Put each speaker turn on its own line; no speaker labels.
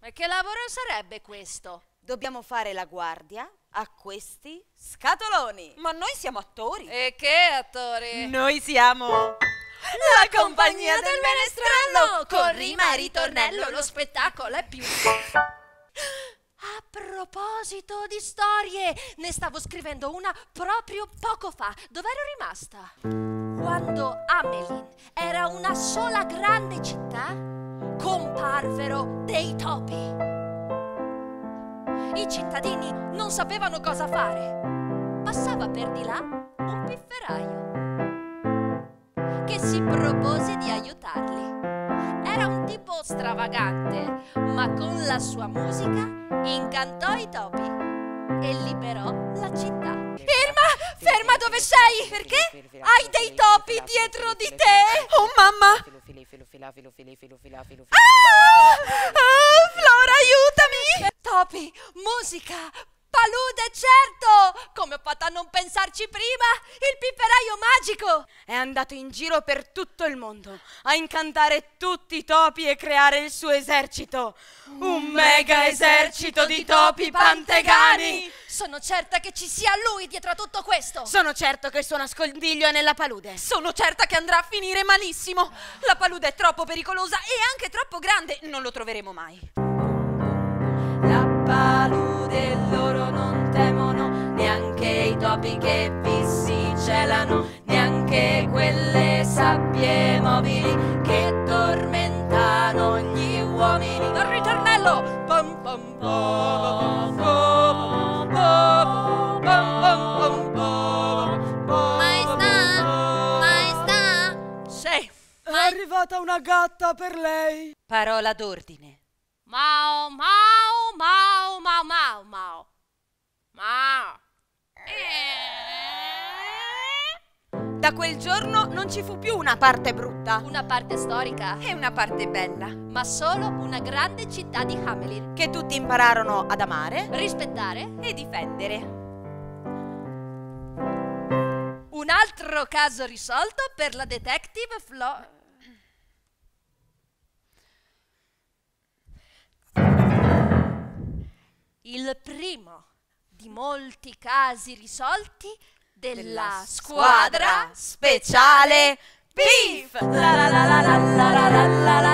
E che lavoro sarebbe questo?
Dobbiamo fare la guardia a questi scatoloni.
Ma noi siamo attori.
E che attori?
Noi siamo
La compagnia del menestrello! Con rima e ritornello lo spettacolo è più... A proposito di storie, ne stavo scrivendo una proprio poco fa. Dov'ero rimasta? Quando Hamelin era una sola grande città, comparvero dei topi. I cittadini non sapevano cosa fare. Passava per di là un pifferaio che si propose di aiutarli. Era un tipo stravagante, ma con la sua musica incantò i topi e liberò la città. Irma, ferma dove sei! Perché? Hai dei topi dietro di te!
Oh mamma! Flora, aiutami!
Topi, musica, palude, certo! Come ho fatto a non pensarci prima? Il pifferaio magico!
È andato in giro per tutto il mondo a incantare tutti i topi e creare il suo esercito. Un mega esercito di topi pantegani!
Sono certa che ci sia lui dietro a tutto questo!
Sono certo che il suo nascondiglio è nella palude.
Sono certa che andrà a finire malissimo. La palude è troppo pericolosa e anche troppo grande. Non lo troveremo mai.
La palude loro non temono, neanche i topi che vi si celano, neanche quelle sabbie mobili che tormentano gli uomini.
Il ritornello! Pam pam pam pam pam pam pam.
Maestà?
Sì.
È arrivata una gatta per lei.
Parola d'ordine.
Mau mau mau mau mau mau. Mau.
Da quel giorno non ci fu più una parte brutta
Una parte storica,
E una parte bella.
ma solo una grande città di Hamelin.
che tutti impararono ad amare.
Rispettare.
E difendere.
Un altro caso risolto per la detective Flo... Il primo di molti casi risolti della squadra
speciale Beef. La la la la la la la la la.